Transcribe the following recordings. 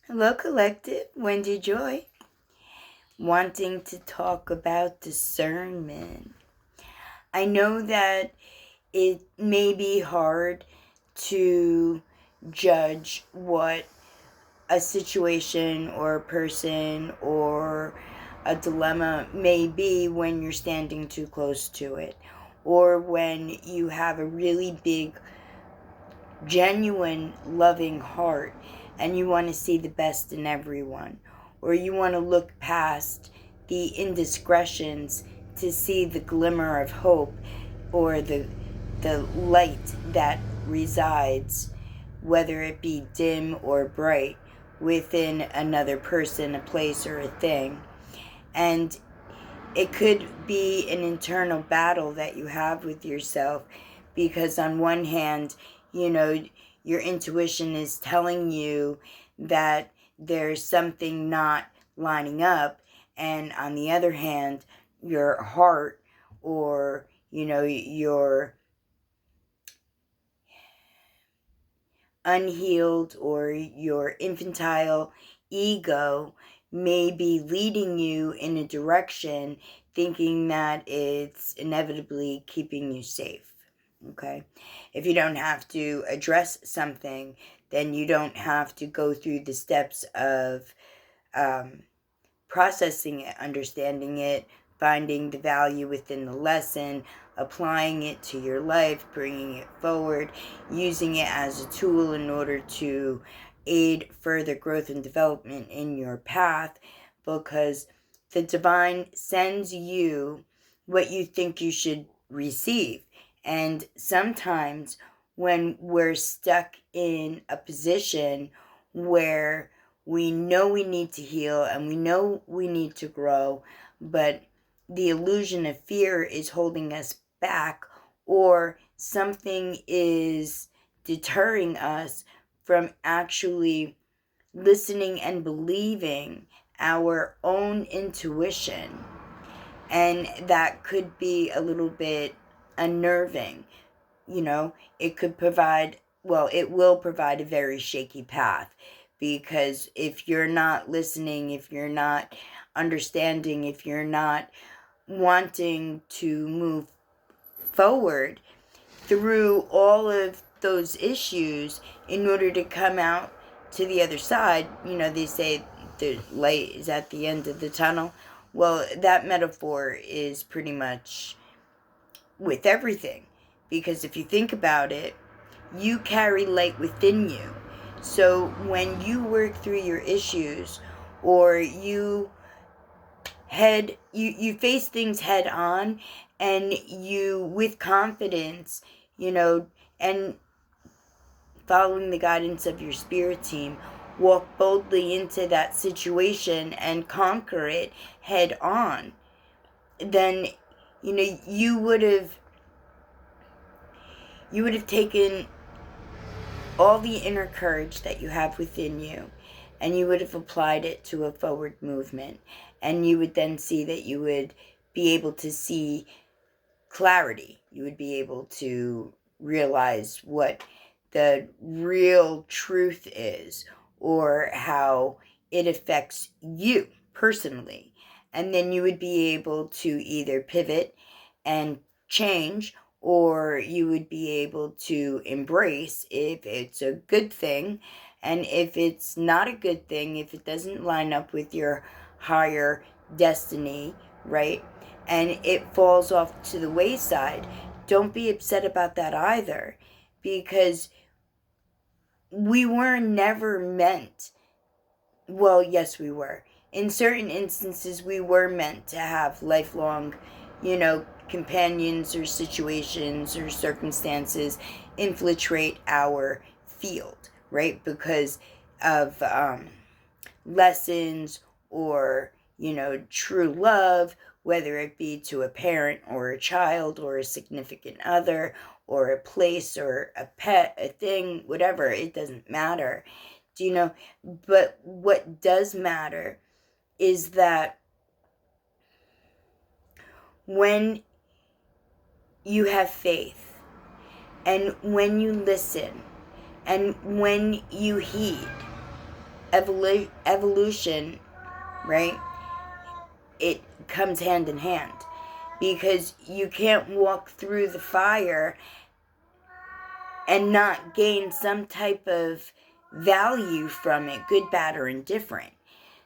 Hello, Collective. Wendy Joy. Wanting to talk about discernment. I know that it may be hard to judge what a situation or a person or a dilemma may be when you're standing too close to it, or when you have a really big, genuine, loving heart and you want to see the best in everyone, or you want to look past the indiscretions to see the glimmer of hope or the light that resides, whether it be dim or bright, within another person, a place, or a thing. And it could be an internal battle that you have with yourself, because on one hand, your intuition is telling you that there's something not lining up, and on the other hand, your heart, or your unhealed or your infantile ego may be leading you in a direction, thinking that it's inevitably keeping you safe. Okay? If you don't have to address something, then you don't have to go through the steps of processing it, understanding it, finding the value within the lesson, applying it to your life, bringing it forward, using it as a tool in order to aid further growth and development in your path, because the divine sends you what you think you should receive. And sometimes when we're stuck in a position where we know we need to heal and we know we need to grow, but the illusion of fear is holding us back, or something is deterring us from actually listening and believing our own intuition. And that could be a little bit unnerving. It could provide, well, it will provide a very shaky path, because if you're not listening, if you're not understanding, if you're not wanting to move forward through all of those issues in order to come out to the other side, they say the light is at the end of the tunnel. Well, that metaphor is pretty much with everything, because if you think about it, you carry light within you. So when you work through your issues, or you face things head on, and you, with confidence, and following the guidance of your spirit team, walk boldly into that situation and conquer it head on, then you would have taken all the inner courage that you have within you, and you would have applied it to a forward movement, and you would then see that you would be able to see clarity. You would be able to realize what the real truth is, or how it affects you personally. And then you would be able to either pivot and change, or you would be able to embrace if it's a good thing, and if it's not a good thing, if it doesn't line up with your higher destiny, right, and it falls off to the wayside, don't be upset about that either, because we were never meant, well, yes, we were. In certain instances, we were meant to have lifelong, companions or situations or circumstances infiltrate our field, right? Because of lessons, or, true love, whether it be to a parent or a child or a significant other or a place or a pet, a thing, whatever, it doesn't matter. But what does matter is that when you have faith, and when you listen, and when you heed, evolution, right? It comes hand in hand, because you can't walk through the fire and not gain some type of value from it, good, bad, or indifferent.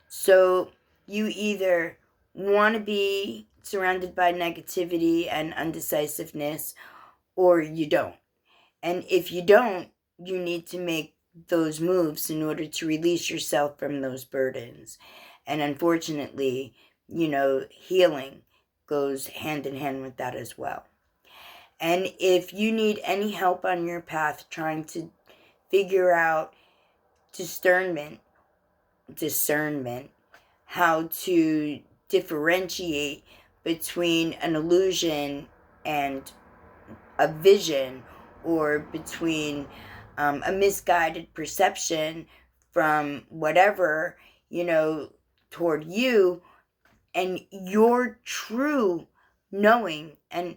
So you either want to be surrounded by negativity and undecisiveness, or you don't. And if you don't, you need to make those moves in order to release yourself from those burdens. And unfortunately, healing goes hand in hand with that as well. And if you need any help on your path trying to figure out discernment, how to differentiate between an illusion and a vision, or between a misguided perception from whatever, toward you, and your true knowing and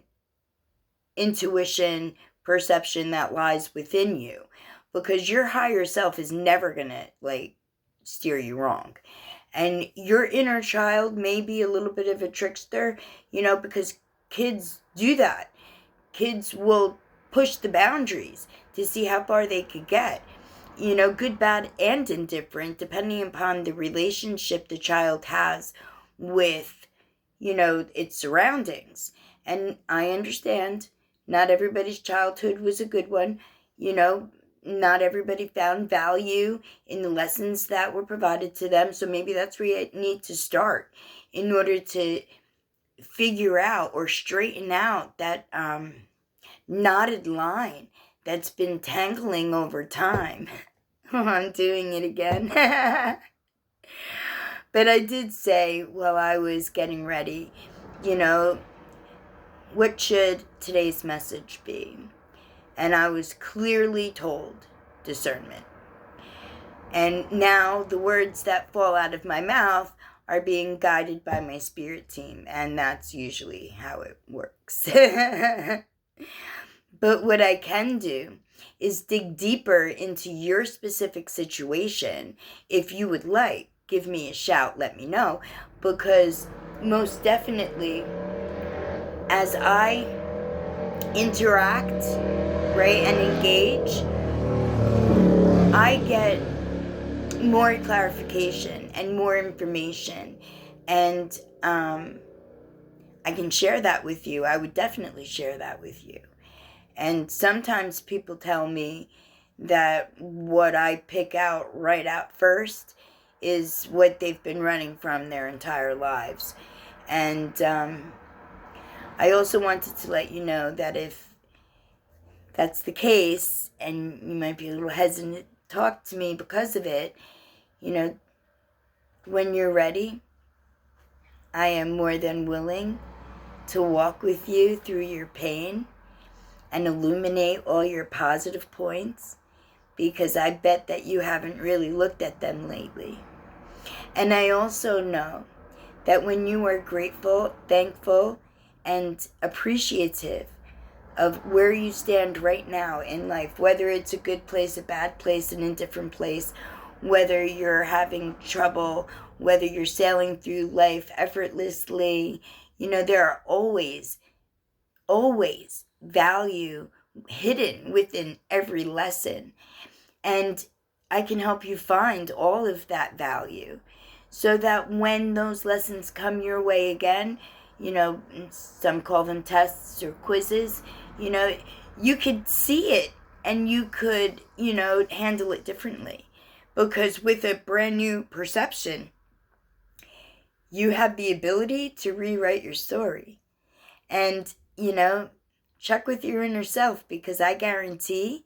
intuition, perception that lies within you. Because your higher self is never gonna steer you wrong. And your inner child may be a little bit of a trickster, because kids do that. Kids will push the boundaries to see how far they could get. Good, bad, and indifferent, depending upon the relationship the child has with, its surroundings. And I understand not everybody's childhood was a good one. Not everybody found value in the lessons that were provided to them. So maybe that's where you need to start in order to figure out or straighten out that knotted line that's been tangling over time. I'm doing it again. But I did say while I was getting ready, what should today's message be? And I was clearly told discernment. And now the words that fall out of my mouth are being guided by my spirit team, and that's usually how it works. But what I can do is dig deeper into your specific situation. If you would like, give me a shout, let me know, because most definitely as I interact, right, and engage, I get more clarification and more information, and I can share that with you. I would definitely share that with you. And sometimes people tell me that what I pick out right out first is what they've been running from their entire lives. And I also wanted to let you know that if that's the case, and you might be a little hesitant to talk to me because of it, when you're ready, I am more than willing to walk with you through your pain and illuminate all your positive points, because I bet that you haven't really looked at them lately. And I also know that when you are grateful, thankful, and appreciative of where you stand right now in life, whether it's a good place, a bad place, an indifferent place, whether you're having trouble, whether you're sailing through life effortlessly, there are always value hidden within every lesson. And I can help you find all of that value, so that when those lessons come your way again, some call them tests or quizzes, you could see it and you could, handle it differently. Because with a brand new perception, you have the ability to rewrite your story. And, check with your inner self, because I guarantee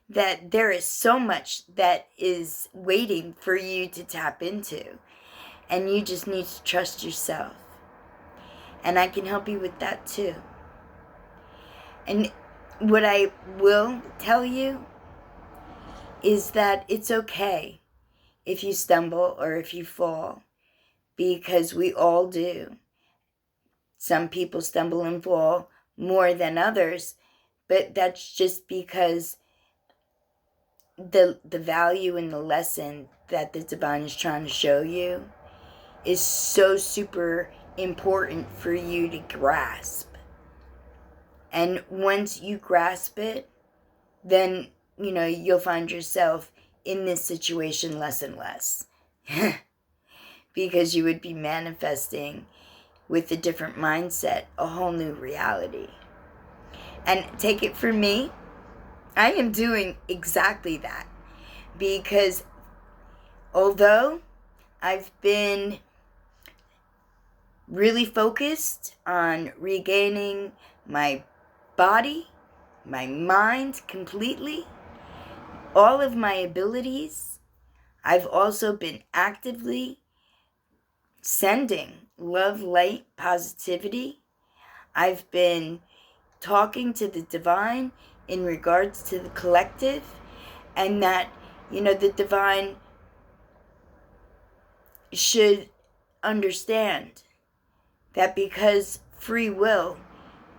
that there is so much that is waiting for you to tap into. And you just need to trust yourself. And I can help you with that too. And what I will tell you is that it's okay if you stumble or if you fall, because we all do. Some people stumble and fall more than others, but that's just because the value and the lesson that the divine is trying to show you is so super important for you to grasp. And once you grasp it, then, you'll find yourself in this situation less and less. Because you would be manifesting with a different mindset, a whole new reality. And take it from me, I am doing exactly that. Because although I've been really focused on regaining my body, my mind completely, all of my abilities, I've also been actively sending love, light, positivity. I've been talking to the divine in regards to the collective, and that, the divine should understand that because free will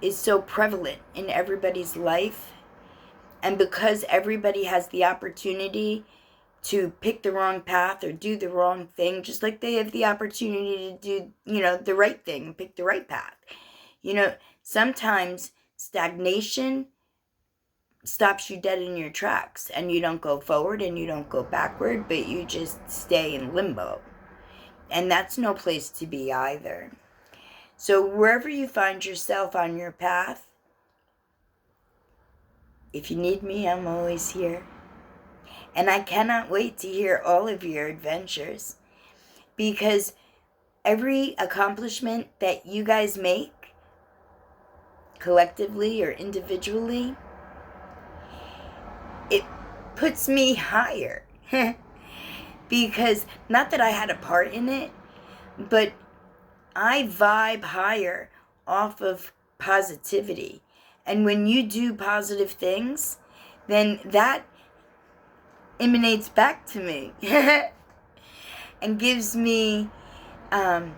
is so prevalent in everybody's life, and because everybody has the opportunity to pick the wrong path or do the wrong thing, just like they have the opportunity to do, the right thing, pick the right path. Sometimes stagnation stops you dead in your tracks, and you don't go forward and you don't go backward, but you just stay in limbo. And that's no place to be either. So wherever you find yourself on your path, if you need me, I'm always here. And I cannot wait to hear all of your adventures, because every accomplishment that you guys make, collectively or individually, it puts me higher. Because not that I had a part in it, but I vibe higher off of positivity. And when you do positive things, then that emanates back to me and gives me not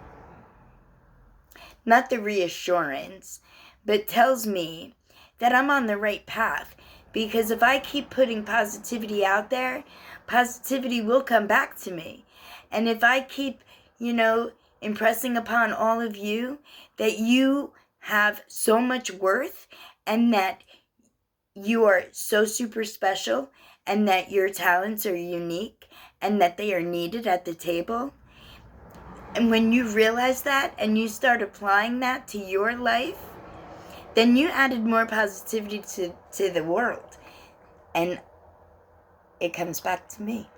the reassurance, but tells me that I'm on the right path. Because if I keep putting positivity out there, positivity will come back to me. And if I keep, impressing upon all of you that you have so much worth, and that you are so super special, and that your talents are unique, and that they are needed at the table. And when you realize that and you start applying that to your life, then you added more positivity to the world. And it comes back to me.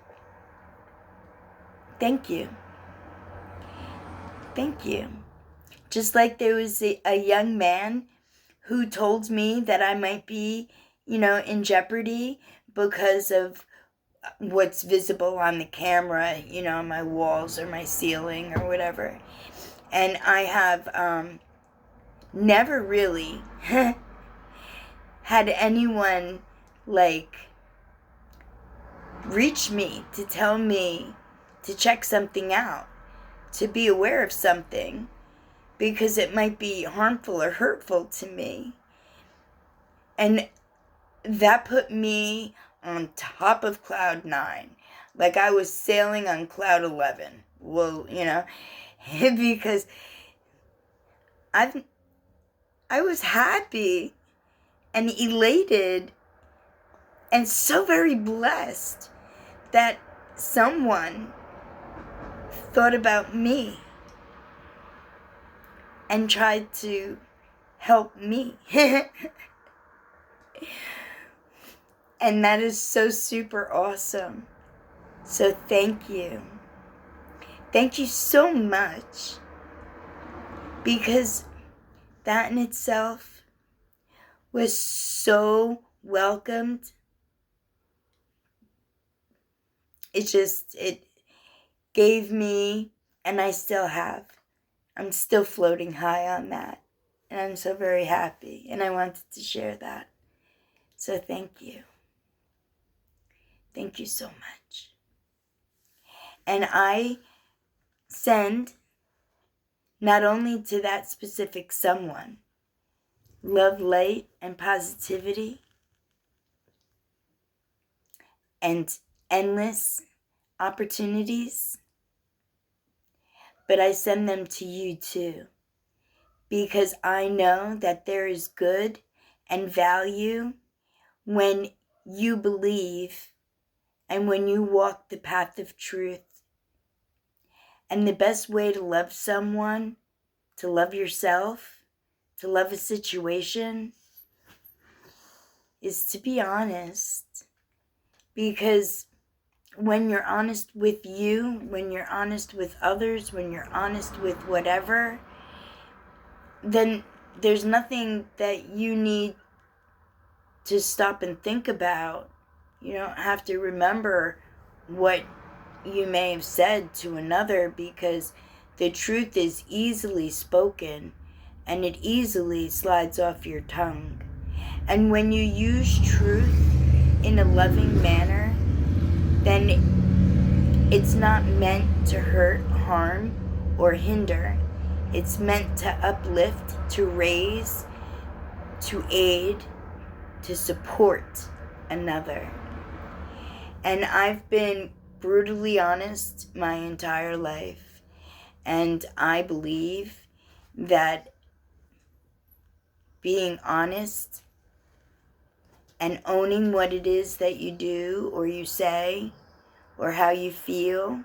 Thank you. Thank you. Just like there was a young man who told me that I might be, in jeopardy because of what's visible on the camera, on my walls or my ceiling or whatever. And I have never really had anyone reach me to tell me to check something out, to be aware of something, because it might be harmful or hurtful to me. And that put me on top of cloud 9. Like I was sailing on cloud 11. Well, because I was happy and elated and so very blessed that someone thought about me and tried to help me. And that is so super awesome. So thank you. Thank you so much. Because that in itself was so welcomed. It gave me, and I still have. I'm still floating high on that. And I'm so very happy. And I wanted to share that. So thank you. Thank you so much. And I send not only to that specific someone love, light, and positivity, and endless opportunities, but I send them to you too, because I know that there is good and value when you believe and when you walk the path of truth. And the best way to love someone, to love yourself, to love a situation, is to be honest. Because when you're honest with you, when you're honest with others, when you're honest with whatever, then there's nothing that you need to stop and think about. You don't have to remember what you may have said to another, because the truth is easily spoken and it easily slides off your tongue. And when you use truth in a loving manner, then it's not meant to hurt, harm, or hinder. It's meant to uplift, to raise, to aid, to support another. And I've been brutally honest my entire life. And I believe that being honest and owning what it is that you do or you say or how you feel,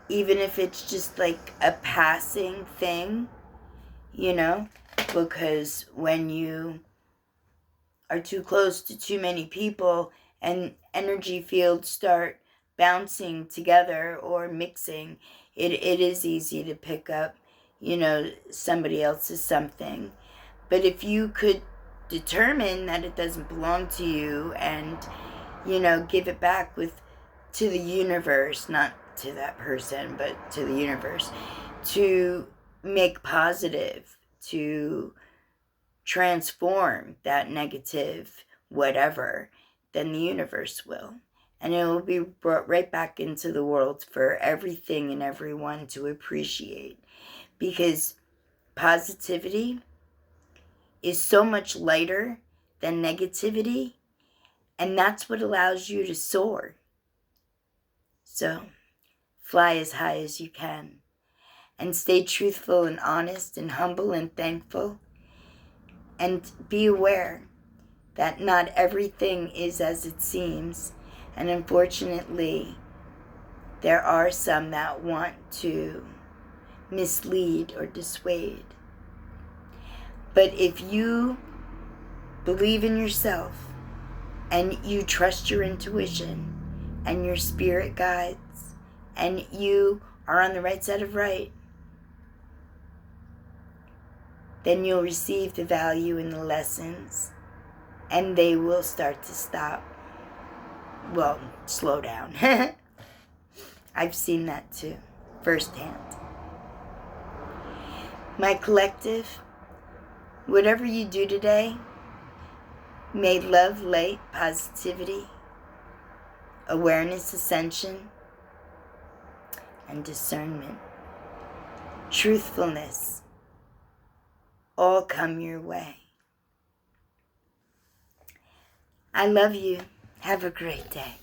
even if it's just like a passing thing, because when you are too close to too many people and energy fields start bouncing together or mixing, it is easy to pick up, somebody else's something. But if you could determine that it doesn't belong to you and, give it back to the universe, not to that person, but to the universe, to make positive, to transform that negative whatever, then the universe will. And it will be brought right back into the world for everything and everyone to appreciate. Because positivity is so much lighter than negativity, and that's what allows you to soar. So, fly as high as you can, and stay truthful and honest and humble and thankful, and be aware that not everything is as it seems, and unfortunately, there are some that want to mislead or dissuade. But if you believe in yourself and you trust your intuition and your spirit guides and you are on the right side of right, then you'll receive the value in the lessons and they will start to slow down. I've seen that too, firsthand. My collective, whatever you do today, may love, light, positivity, awareness, ascension, and discernment, truthfulness, all come your way. I love you. Have a great day.